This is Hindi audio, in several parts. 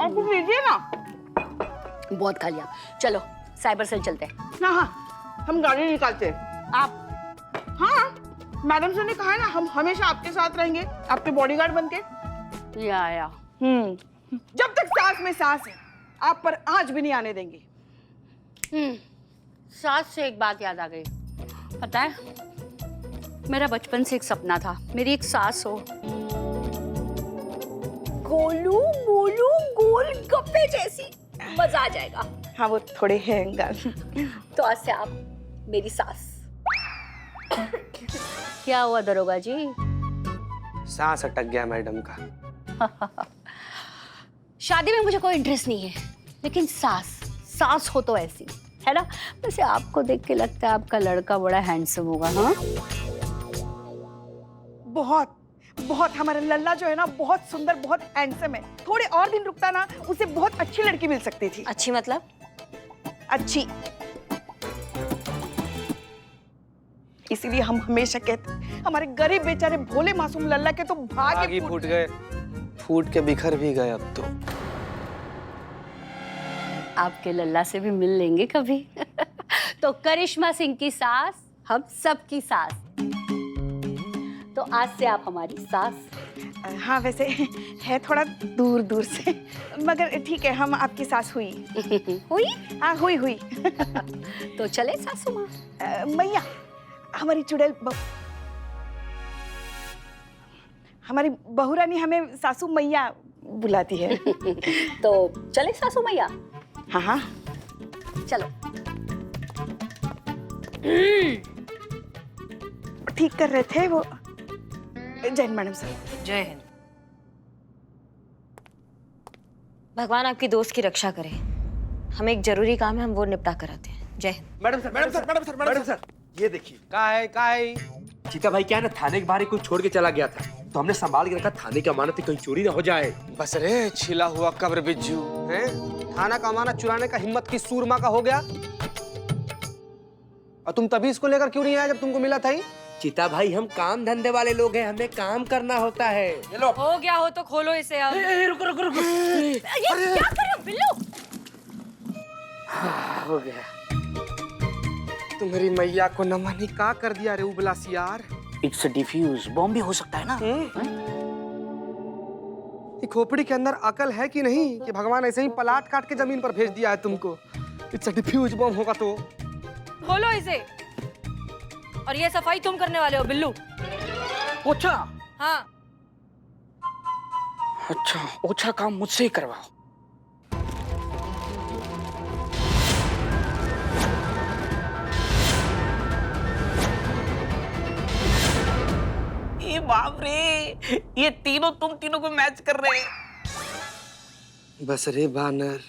आप कुछ लीजिए ना। बहुत खा लिया, चलो साइबर सेल चलते हैं। हाँ हाँ, हम गाड़ी निकालते हैं। आप? हाँ, मैडम सर ने कहा है ना, हम हमेशा आपके साथ रहेंगे, आपके बॉडीगार्ड बनके। या जब तक सांस में सांस है, आप पर आंच भी नहीं आने देंगे। सास से एक बात याद आ गई। पता है, मेरा बचपन से एक सपना था, मेरी एक सास हो, गोलू मोलू गोल गप्पे जैसी, मजा आ जाएगा। हाँ, वो थोड़े हैं गाल। तो आज से आप मेरी सास। क्या हुआ दरोगा जी? सांस अटक गया मैडम का। शादी में मुझे कोई इंटरेस्ट नहीं है, लेकिन सास हो तो ऐसी, है ना? वैसे आपको देख के लगता है आपका लड़का बड़ा हैंडसम होगा। हाँ, बहुत बहुत, हमारा लल्ला जो है ना, बहुत सुंदर, बहुत हैंडसम है। थोड़े और दिन रुकता ना, उसे बहुत अच्छी लड़की मिल सकती थी। अच्छी मतलब? अच्छी। इसीलिए हम हमेशा कहते, हमारे गरीब बेचारे भोले मासूम लल्ला के तो भाग ही फूट गए, फूट के बिखर भी गए अब तो। आपके लल्ला से भी मिल लेंगे कभी। तो करिश्मा सिंह की सास, हम सबकी सास। तो आज से आप हमारी सास। हाँ, वैसे है थोड़ा दूर दूर से, मगर ठीक है, हम आपकी सास हुई। हुई? हाँ, हुई। तो चले सासू माँ। मैया, हमारी चुड़ैल हमारी बहू रानी हमें सासू मैया बुलाती है। तो चले सासू मैया। हाँ हाँ, चलो। ठीक कर रहे थे वो। जय हिंद मैडम साहब। जय हिंद। भगवान आपकी दोस्त की रक्षा करे। हमें एक जरूरी काम है, हम वो निपटा कर आते हैं। जय हिंद। मैडम सर, ये देखिए। का है? चीता भाई क्या है ना, थाने के बाहर ही कुछ छोड़ के चला गया था, तो हमने संभाल के रखा, थाने की अमानत कहीं चोरी ना हो जाए। बस रे छिला हुआ कब्र बिज्जू हैं? थाना का अमानत चुराने का हिम्मत की सूरमा का हो गया। और तुम तभी इसको लेकर क्यों नहीं आए जब तुमको मिला था ही? चीता भाई, हम काम धंधे वाले लोग हैं, हमें काम करना होता है। लो हो गया हो तो खोलो इसे अब। रुको। ये क्या कर रहे हो बिल्लू? हो गया। तुम्हारी मैया को नमन ही का कर दिया रे उबला सियार। इट्स डिफ्यूज बॉम्ब भी हो सकता है ना। ये खोपड़ी के अंदर अकल है कि नहीं कि भगवान ऐसे ही पलाट काट के जमीन पर भेज दिया है तुमको? इट्स अ डिफ्यूज बॉम्ब होगा तो। खोलो इसे। और ये सफाई तुम करने वाले हो बिल्लू। ओछा? हाँ। अच्छा, ओछा काम मुझसे ही करवाओ। ये बाप रे, ये तीनों तुम तीनों को मैच कर रहे हैं। बस रे बानर।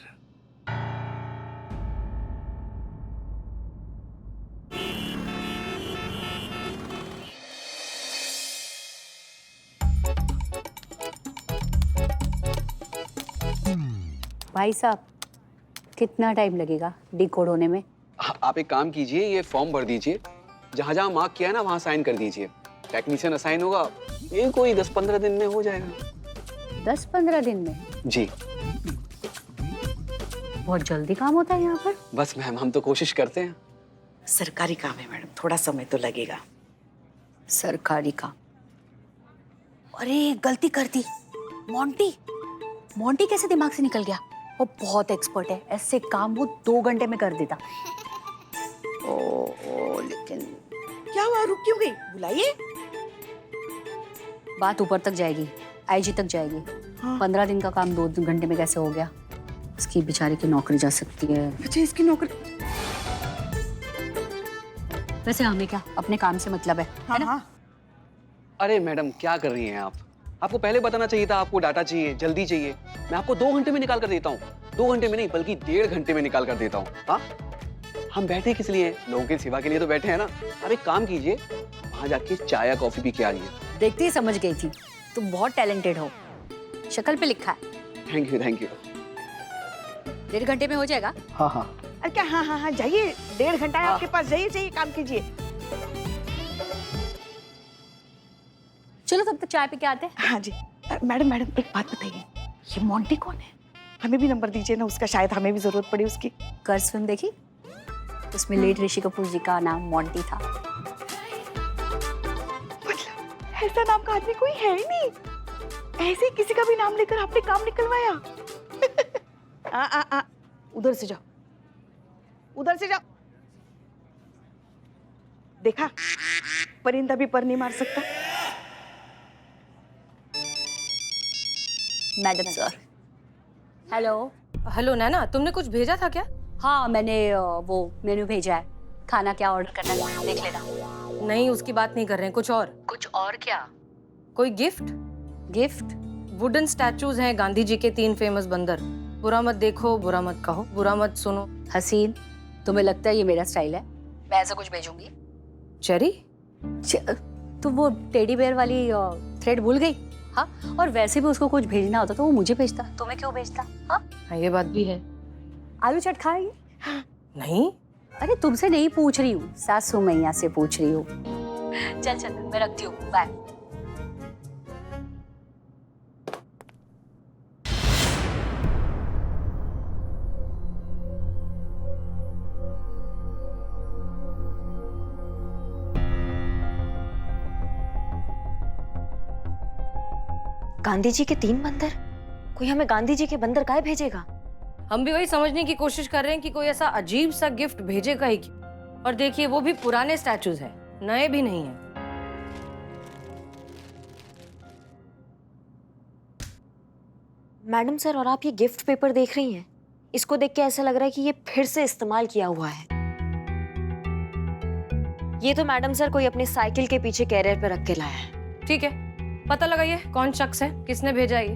भाई साहब, कितना टाइम लगेगा डिकोड होने में? आप एक काम कीजिए, ये फॉर्म भर दीजिए, जहाँ जहाँ मार्क किया है ना वहाँ साइन कर दीजिए। टेक्नीशियन असाइन होगा, ये कोई 10-15 दिन में हो जाएगा। 10-15 दिन में? जी। बहुत जल्दी काम होता है यहाँ पर। बस मैम, हम तो कोशिश करते हैं। सरकारी काम है मैडम, थोड़ा समय तो लगेगा। सरकारी काम? अरे गलती कर दी। मोंटी कैसे दिमाग से निकल गया? वो बहुत एक्सपर्ट है, ऐसे काम वो 2 घंटे में कर देता। ओ, लेकिन क्या हुआ, रुक क्यों गई? बुलाइए। बात ऊपर तक जाएगी, आईजी तक जाएगी। 15 दिन का काम 2 घंटे में कैसे हो गया? इसकी बेचारी की नौकरी जा सकती है। अच्छा, इसकी नौकरी। वैसे हमें क्या, अपने काम से मतलब है ना? हाँ। अरे मैडम, क्या कर रही हैं आप? आपको पहले बताना चाहिए था, आपको डाटा चाहिए, जल्दी चाहिए। मैं आपको 2 घंटे में निकाल कर देता हूँ। 2 घंटे में नहीं, बल्कि 1.5 घंटे में निकाल कर देता हूँ। हाँ, हम बैठे किस लिए? लोगों की सेवा के लिए तो बैठे हैं ना। आप एक काम कीजिए, वहां जाके चाय या कॉफी पी के आ जाइए। देखते ही समझ गई थी, तुम बहुत टैलेंटेड हो। शक्ल पे लिखा है। Thank you. 1.5 घंटे में हो जाएगा? हाँ। अरे क्या, हाँ, जाइए। 1.5 घंटा है आपके पास, जाइए काम कीजिए। चलो तब तक चाय पी के आते हैं। हाँ जी। मैडम, एक बात बताइए, ये मोंटी कौन है? हमें भी नंबर दीजिए ना उसका, शायद हमें भी जरूरत पड़ी उसकी। कर्ज फिल्म देखी? उसमें लेट ऋषि कपूर जी का नाम मोंटी था। मतलब ऐसा नाम का आदमी कोई है ही नहीं, ऐसे ही किसी का भी नाम लेकर आपने काम निकलवाया। उधर से जाओ, उधर से जाओ। देखा, परिंदा भी पर नहीं मार सकता। Madam sir. हेलो। हेलो नैना, तुमने कुछ भेजा था क्या? हाँ, मैंने वो मेन्यू भेजा है। खाना क्या ऑर्डर करना है देख लेना। नहीं, उसकी बात नहीं कर रहे हैं, कुछ और। कुछ और क्या? कोई गिफ्ट? गिफ्ट? वुडन स्टैचूज हैं गांधी जी के 3 फेमस बंदर। बुरा मत देखो, बुरा मत कहो, बुरा मत सुनो। हसीन, तुम्हें लगता है ये मेरा स्टाइल है? मैं ऐसा कुछ भेजूंगी? चेरी? तू वो टेडी बेयर वाली थ्रेड भूल गई? हाँ, और वैसे भी उसको कुछ भेजना होता तो वो मुझे भेजता, तुम्हें क्यों भेजता? हाँ, ये बात भी है। आलू चाट खाएगी? नहीं। अरे तुमसे नहीं पूछ रही हूँ, सासू मैया से पूछ रही हूँ। चल चल, मैं रखती हूँ, बाय। गांधी जी के 3 बंदर? कोई हमें गांधी जी के बंदर काहे भेजेगा? हम भी वही समझने की कोशिश कर रहे हैं कि कोई ऐसा अजीब सा गिफ्ट भेजेगा ही क्यों। और देखिए, वो भी पुराने स्टैचूज हैं, नए भी नहीं हैं। मैडम सर, और आप ये गिफ्ट पेपर देख रही हैं? इसको देख के ऐसा लग रहा है कि ये फिर से इस्तेमाल किया हुआ है। ये तो मैडम सर कोई अपनी साइकिल के पीछे कैरियर पे रख के लाया है। ठीक है, पता लगाइए कौन शख्स है, किसने भेजा ये।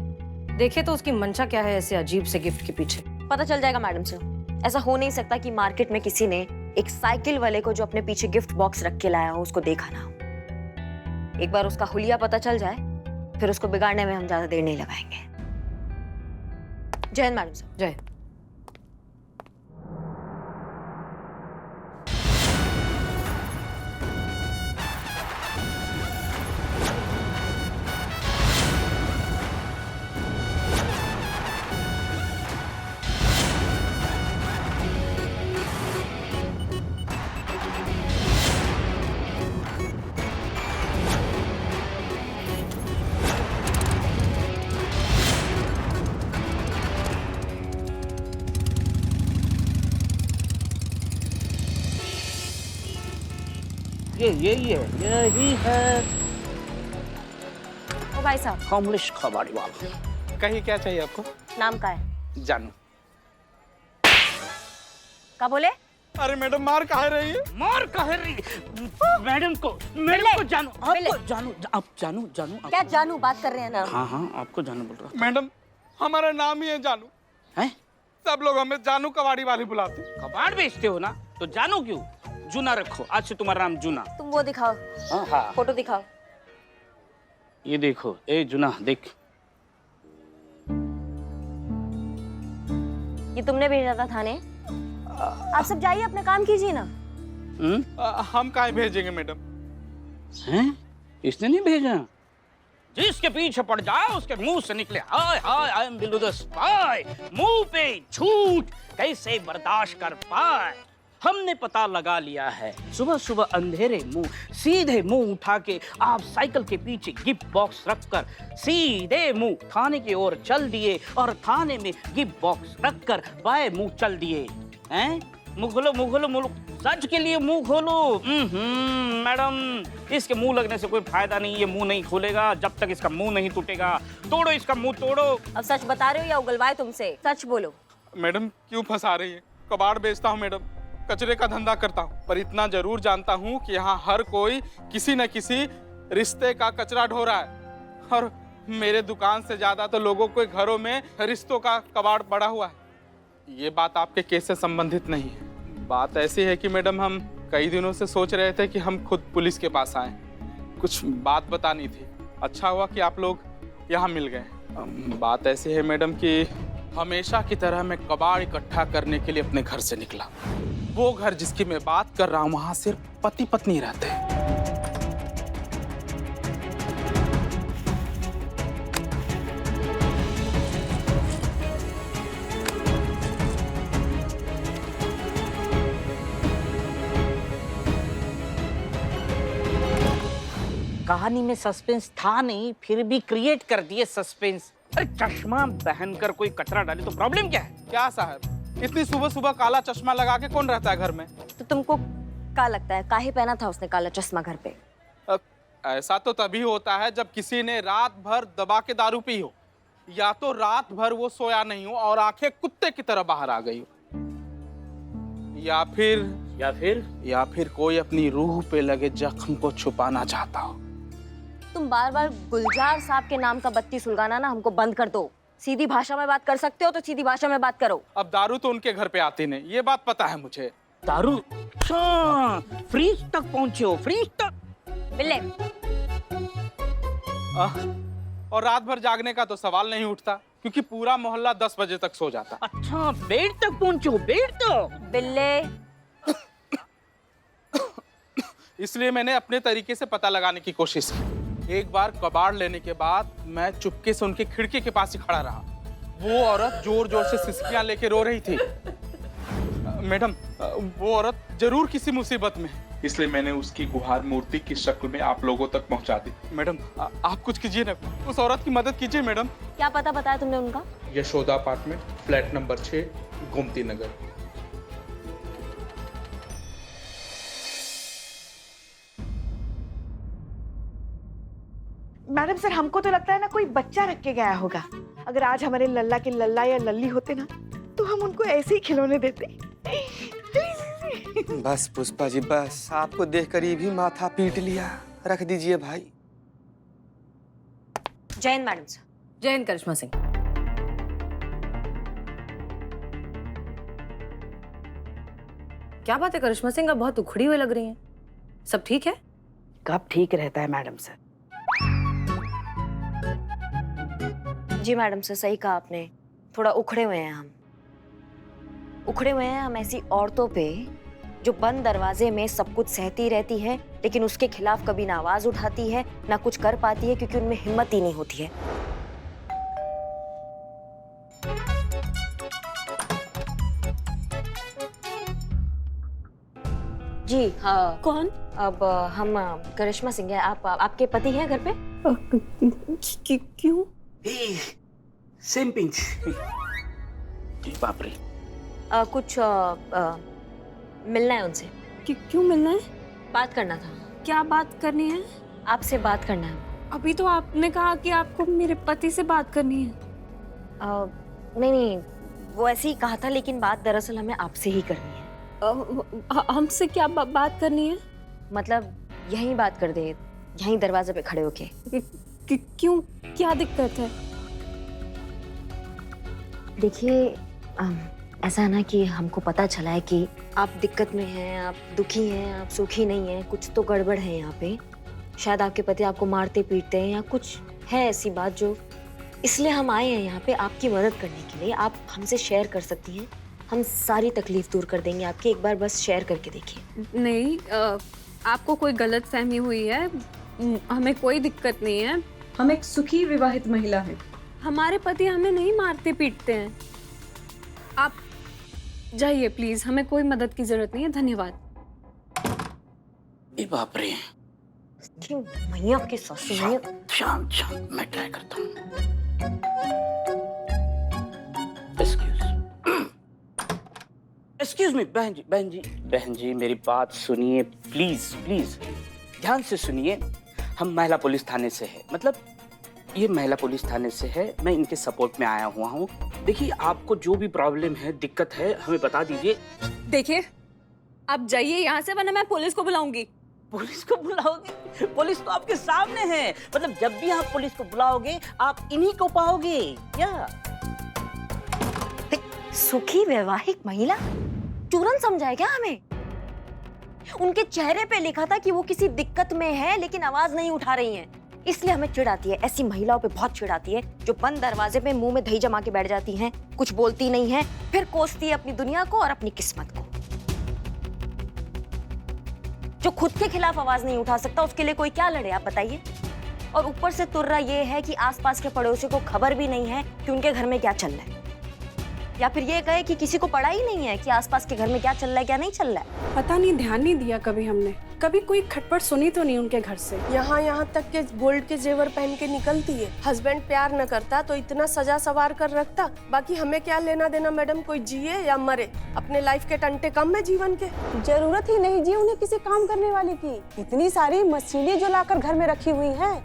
देखिए तो उसकी मंशा क्या है ऐसे अजीब से गिफ्ट के पीछे। पता चल जाएगा मैडम सर। ऐसा हो नहीं सकता कि मार्केट में किसी ने एक साइकिल वाले को जो अपने पीछे गिफ्ट बॉक्स रख के लाया हो उसको देखा ना हो। एक बार उसका हुलिया पता चल जाए, फिर उसको बिगाड़ने में हम ज्यादा देर नहीं लगाएंगे। जय हिंद मैडम सर। जय। यही है ओ भाई साहब, कमलेश कबाड़ी वाला। कहीं क्या चाहिए आपको? नाम का है? जानू। क्या बोले? अरे मैडम, मार कहाँ रही है? मार कह रही मैडम को जानू, आपको जानू, आप जानू आप। क्या जानू बात कर रहे हैं ना? हाँ, आपको जानू बोल रहा मैडम, हमारा नाम ही है जानू। है। सब लोग हमें जानू कबाड़ी वाली बुलाते हैं। कबाड़ बेचते हो ना, तो जानू क्यों? जूना रखो, आज से तुम्हारा नाम जूना। तुम वो दिखाओ, हाँ, फोटो दिखाओ। ये देखो, ए जूना देख। ये तुमने भेजा था थाने? आप सब जाइए, अपना काम कीजिए ना। हम काहे भेजेंगे मैडम? हैं? इसने नहीं भेजा। जिसके पीछे पड़ जाए उसके मुंह से निकले hi hi I am Billu the spy. मुंह पे झूठ कैसे बर्दाश्त कर पाए। हमने पता लगा लिया है। सुबह सुबह अंधेरे मुंह, सीधे मुंह उठा के आप साइकिल के पीछे गिफ्ट बॉक्स रखकर सीधे मुंह थाने की ओर चल दिए और थाने में गिफ्ट बॉक्स रखकर बाएं मुंह चल दिए। हैं? मुंह खोलो, मुंह खोलो, मुंह सच के लिए मुंह खोलो। मैडम, इसके मुंह लगने से कोई फायदा नहीं। ये मुंह नहीं खोलेगा जब तक इसका मुंह नहीं टूटेगा। तोड़ो इसका मुंह, तोड़ो। अब सच बता रहे हो या उगलवाए तुमसे? सच बोलो। मैडम, क्यों फंसा रही है? कबाड़ बेचता हूँ मैडम, कचरे का धंधा करता हूँ, पर इतना जरूर जानता हूँ कि यहाँ हर कोई किसी न किसी रिश्ते का कचरा ढो रहा है। और मेरे दुकान से ज्यादा तो लोगों के घरों में रिश्तों का कबाड़ पड़ा हुआ है। ये बात आपके केस से संबंधित नहीं है। बात ऐसी है कि मैडम, हम कई दिनों से सोच रहे थे कि हम खुद पुलिस के पास आए, कुछ बात बतानी थी। अच्छा हुआ कि आप लोग यहाँ मिल गए। बात ऐसी है मैडम कि हमेशा की तरह मैं कबाड़ इकट्ठा करने के लिए अपने घर से निकला। वो घर जिसकी मैं बात कर रहा हूँ, वहाँ सिर्फ पति पत्नी रहते हैं। कहानी में सस्पेंस था नहीं, फिर भी क्रिएट कर दिए सस्पेंस। अरे चश्मा पहनकर कोई कचरा डाले तो प्रॉब्लम क्या है? क्या साहब, इतनी सुबह सुबह काला चश्मा लगा के कौन रहता है घर में? तो तुमको क्या लगता है काहे पहना था उसने काला चश्मा घर पे? ऐसा तो तभी होता है जब किसी ने रात भर दबा के दारू पी हो, या तो रात भर वो सोया नहीं हो और आंखें कुत्ते की तरह बाहर आ गई हो, या फिर कोई अपनी रूह पे लगे जख्म को छुपाना चाहता हो। तुम बार बार गुलजार साहब के नाम का बत्ती सुलगाना ना हमको बंद कर दो। सीधी भाषा में बात कर सकते हो तो सीधी भाषा में बात करो। अब दारू तो उनके घर पे आती नहीं, ये बात पता है मुझे। दारू? अच्छा, फ्रीज तक पहुंचे हो, फ्रीज तक? बिल्ले। और रात भर जागने का तो सवाल नहीं उठता, क्योंकि पूरा मोहल्ला 10 बजे तक सो जाता। अच्छा, बेड तक पहुंचे हो, बेड तक? बिल्ले। इसलिए मैंने अपने तरीके से पता लगाने की कोशिश की। एक बार कबाड़ लेने के बाद मैं चुपके से उनकी खिड़की के पास ही खड़ा रहा। वो औरत जोर जोर से सिसकियां लेके रो रही थी। मैडम, वो औरत जरूर किसी मुसीबत में है, इसलिए मैंने उसकी गुहार मूर्ति की शक्ल में आप लोगों तक पहुंचा दी। मैडम, आप कुछ कीजिए ना, उस औरत की मदद कीजिए मैडम। क्या पता बताया तुमने उनका? Yashoda apartment, flat number 6, Gomti Nagar. Madam sir, हमको तो लगता है ना कोई बच्चा रख के गया होगा। अगर आज हमारे लल्ला के लल्ला या लल्ली होते ना, तो हम उनको ऐसे ही खिलौने देते। बस पुष्पा जी बस, आपको देखकर ये भी माथा पीट लिया। रख दीजिए भाई। जय हिंद मैडम सर। जय हिंद करिश्मा सिंह। क्या बात है करिश्मा सिंह, आप बहुत उखड़ी हुई लग रही हैं। सब ठीक है? कब ठीक रहता है मैडम सर? जी मैडम सर, सही कहा आपने, थोड़ा उखड़े हुए हैं हम। उखड़े हुए हैं हम ऐसी औरतों पे जो बंद दरवाजे में सब कुछ सहती रहती है, लेकिन उसके खिलाफ कभी ना आवाज उठाती है ना कुछ कर पाती है, क्योंकि उनमें हिम्मत ही नहीं होती है। जी हाँ। कौन? अब हम करिश्मा सिंह हैं। आपके पति हैं घर पे? क्यों? Same pinch. बाप रे। कुछ मिलना है उनसे। क्यों मिलना है? बात करना था। क्या बात करनी है? आपसे बात करना है। अभी तो आपने कहा कि आपको मेरे पति से बात करनी है। नहीं, वो ऐसे ही कहा था, लेकिन बात दरअसल हमें आपसे ही करनी है। हमसे क्या बात करनी है? मतलब यहीं बात कर दे, यहीं दरवाजे पे खड़े होके। क्यों, क्या दिक्कत है? देखिए, ऐसा है ना कि हमको पता चला है कि आप दिक्कत में हैं, आप दुखी हैं, आप सुखी नहीं हैं, कुछ तो गड़बड़ है यहाँ पे। शायद आपके पति आपको मारते पीटते हैं या कुछ है ऐसी बात जो, इसलिए हम आए हैं यहाँ पे आपकी मदद करने के लिए। आप हमसे शेयर कर सकती हैं, हम सारी तकलीफ दूर कर देंगे आपकी। एक बार बस शेयर करके देखिए। नहीं, आपको कोई गलत फहमी हुई है। हमें कोई दिक्कत नहीं है। हम एक सुखी विवाहित महिला हैं। हमारे पति हमें नहीं मारते पीटते हैं। आप जाइए प्लीज, हमें कोई मदद की जरूरत नहीं है। धन्यवाद। बाप रे। मैया की सासू, मैया। शांत, मैं ट्राई करता हूँ। एक्सक्यूज मी, बहन जी मेरी बात सुनिए प्लीज, ध्यान से सुनिए। हम महिला पुलिस थाने से है, मतलब ये महिला पुलिस थाने से है। मैं इनके सपोर्ट में आया हुआ हूँ। देखिए, आपको जो भी प्रॉब्लम है, दिक्कत है, हमें बता दीजिए। देखिए, आप जाइए यहाँ से, वरना मैं पुलिस को बुलाऊंगी। पुलिस को बुलाओगे? पुलिस तो आपके सामने है। मतलब जब भी आप पुलिस को बुलाओगे, आप इन्हीं को पाओगे क्या? सुखी वैवाहिक महिला चूरन समझाए क्या हमें? उनके चेहरे पे लिखा था कि वो किसी दिक्कत में है, लेकिन आवाज नहीं उठा रही हैं। इसलिए हमें चिढ़ आती है, ऐसी महिलाओं पे बहुत चिढ़ आती है जो बंद दरवाजे पे मुंह में दही जमा के बैठ जाती हैं, कुछ बोलती नहीं है, फिर कोसती है अपनी दुनिया को और अपनी किस्मत को। जो खुद के खिलाफ आवाज नहीं उठा सकता, उसके लिए कोई क्या लड़े, आप बताइए। और ऊपर से तुर्रा ये है कि आसपास के पड़ोसियों को खबर भी नहीं है कि उनके घर में क्या चल रहा है, या फिर ये कहे कि किसी को पता ही नहीं है कि आसपास के घर में क्या चल रहा है, क्या नहीं चल रहा है। पता नहीं, ध्यान नहीं दिया कभी हमने। कभी कोई खटपट सुनी तो नहीं उनके घर से। यहाँ तक के गोल्ड के जेवर पहन के निकलती है। हस्बैंड प्यार न करता तो इतना सजा सवार कर रखता। बाकी हमें क्या लेना देना मैडम, कोई जिए या मरे, अपने लाइफ के टंटे कम है जीवन के। जरूरत ही नहीं जी उन्हें किसी काम करने वाले की। इतनी सारी मशीनें जो लाकर घर में रखी हुई हैं,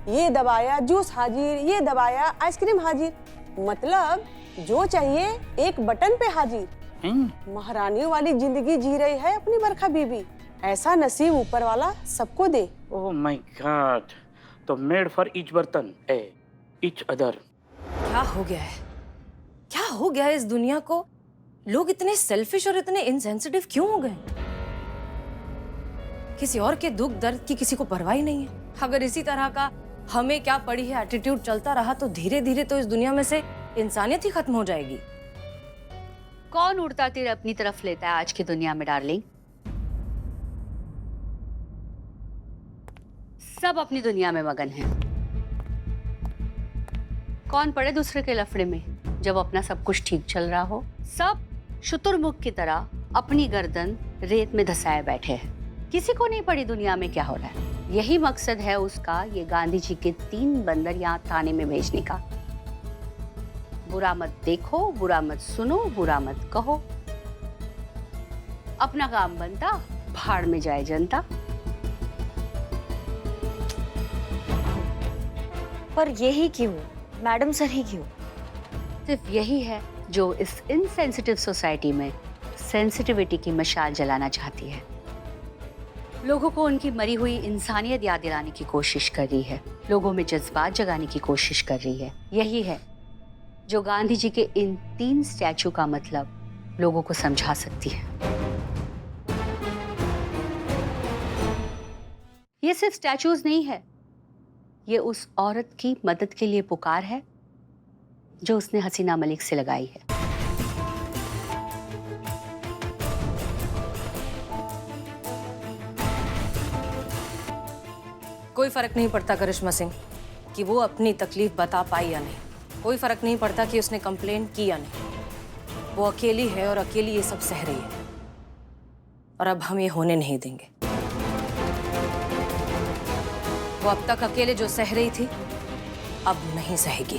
ये दबाया जूस हाजिर, ये दबाया आइसक्रीम हाजिर, मतलब जो चाहिए एक बटन पे हाजिर। महारानियों वाली जिंदगी जी रही है अपनी बरखा बीबी। ऐसा नसीब ऊपर वाला सबको दे। ओह माय गॉड, तो मेड फॉर ईच बर्तन ईच अदर। क्या हो गया है, क्या हो गया है इस दुनिया को? लोग इतने सेल्फिश और इतने इनसेंसिटिव क्यों हो गए? किसी और के दुख दर्द की किसी को परवाह ही नहीं है। अगर इसी तरह का हमें क्या पड़ी है एटीट्यूड चलता रहा तो धीरे धीरे तो इस दुनिया में से इंसानियत ही खत्म हो जाएगी। कौन उड़ता तीर अपनी तरफ लेता है आज की दुनिया में डार्लिंग? सब अपनी दुनिया में मगन हैं। कौन पड़े दूसरे के लफड़े में जब अपना सब कुछ ठीक चल रहा हो? सब शुतुरमुर्ग की तरह अपनी गर्दन रेत में धसाए बैठे हैं। किसी को नहीं पड़ी दुनिया में क्या हो रहा है। यही मकसद है उसका ये गांधी जी के 3 बंदर यहाँ थाने में भेजने का। बुरा मत देखो, बुरा मत सुनो, बुरा मत कहो, अपना काम बनता, भाड़ में जाए जनता। पर यही क्यों मैडम सर, ही क्यों? सिर्फ यही है जो इस इनसेंसिटिव सोसाइटी में सेंसिटिविटी की मशाल जलाना चाहती है। लोगों को उनकी मरी हुई इंसानियत याद दिलाने की कोशिश कर रही है, लोगों में जज्बात जगाने की कोशिश कर रही है। यही है जो गांधी जी के इन 3 स्टैचू का मतलब लोगों को समझा सकती है। ये सिर्फ स्टैचूज नहीं है, ये उस औरत की मदद के लिए पुकार है जो उसने हसीना मलिक से लगाई है। कोई फर्क नहीं पड़ता करिश्मा सिंह कि वो अपनी तकलीफ बता पाई या नहीं। कोई फर्क नहीं पड़ता कि उसने कंप्लेन की या नहीं। वो अकेली है और अकेली ये सब सह रही है, और अब हम ये होने नहीं देंगे। वो अब तक अकेले जो सह रही थी अब नहीं सहेगी।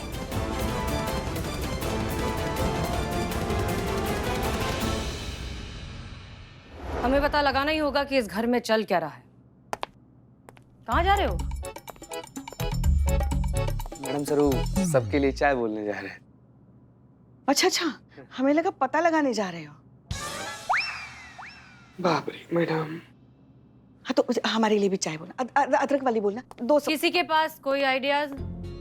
हमें पता लगाना ही होगा कि इस घर में चल क्या रहा है। कहाँ जा रहे हो? मैडम सरू सबके लिए चाय बोलने जा रहे हैं। अच्छा, हमें लगा पता लगाने जा रहे हो। बाप रे मैडम। हाँ तो हमारे लिए भी चाय बोलना, अदरक वाली बोलना। 200। किसी के पास कोई आइडियाज?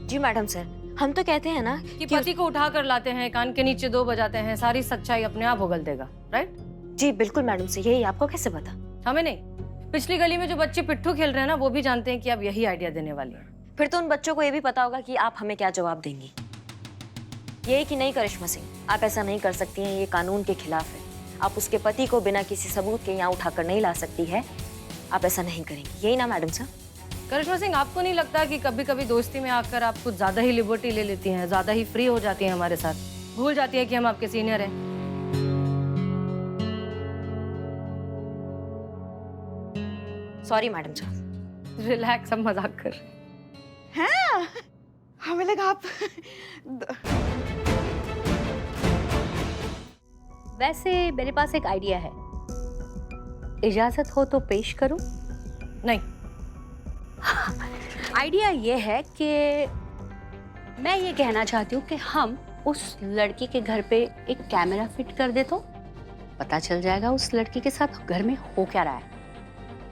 जी मैडम सर, हम तो कहते हैं ना कि पति को उठा कर लाते हैं, कान के नीचे 2 बजाते हैं, सारी सच्चाई अपने आप उगल देगा, राइट? जी बिल्कुल मैडम सर, यही आपको कैसे पता? हमें नहीं, पिछली गली में जो बच्चे पिट्ठू खेल रहे हैं ना, वो भी जानते हैं कि आप यही आइडिया देने वाली हैं। फिर तो उन बच्चों को ये भी पता होगा कि आप हमें क्या जवाब देंगी। ये कि नहीं करिश्मा सिंह, आप ऐसा नहीं कर सकती हैं, ये कानून के खिलाफ है। आप उसके पति को बिना किसी सबूत के यहाँ उठाकर नहीं ला सकती है, आप ऐसा नहीं करेंगी, यही ना मैडम सर? करिश्मा सिंह, आपको नहीं लगता कि कभी कभी दोस्ती में आकर आप कुछ ज्यादा ही लिबर्टी ले लेती हैं, ज्यादा ही फ्री हो जाती हैं हमारे साथ, भूल जाती है कि हम आपके सीनियर हैं? Sorry madam sir. रिलैक्स, हम मजाक कर रहे हैं। हमें लगा आप वैसे मेरे पास एक आइडिया है, इजाजत हो तो पेश करूं? नहीं। आइडिया ये है कि मैं ये कहना चाहती हूँ कि हम उस लड़की के घर पे एक कैमरा फिट कर दे तो पता चल जाएगा उस लड़की के साथ घर में हो क्या रहा है।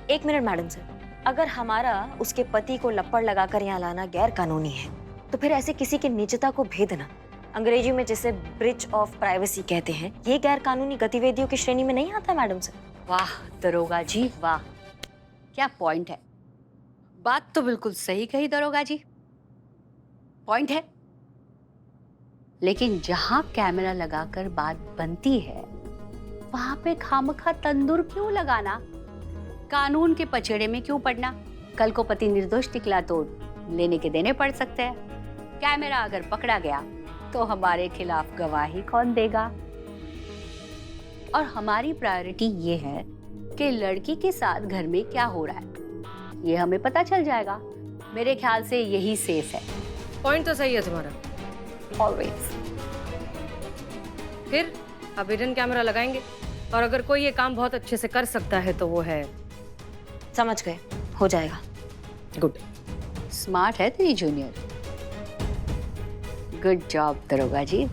1 मिनट मैडम सर, अगर हमारा उसके पति को लपड़ लगाकर यहाँ लाना गैर कानूनी है, तो फिर ऐसे किसी की निजता को भेदना, अंग्रेजी में जिसे ब्रीच ऑफ प्राइवेसी कहते हैं, ये गैर कानूनी गतिविधियों की श्रेणी में नहीं आता मैडम सर। वाह दरोगा जी वाह, क्या पॉइंट है। बात तो बिल्कुल सही कही दरोगा जी, पॉइंट है। लेकिन जहां कैमरा लगाकर बात बनती है वहां पे खामखा तंदूर क्यों लगाना, कानून के पचड़े में क्यों पड़ना? कल को पति निर्दोष निकला तो लेने के देने पड़ सकते हैं। कैमरा अगर पकड़ा गया तो हमारे खिलाफ गवाही कौन देगा? और हमारी प्रायोरिटी ये है कि लड़की के साथ घर में क्या हो रहा है ये हमें पता चल जाएगा। मेरे ख्याल से यही सेफ है। पॉइंट तो सही है तुम्हारा। ऑलवेज। फिर अब हिडन कैमरा लगाएंगे और अगर कोई ये काम बहुत अच्छे से कर सकता है तो वो है। समझ गए, हो जाएगा। गुड। स्मार्ट है तेरी जूनियर। गुड जॉब दरोगा जी।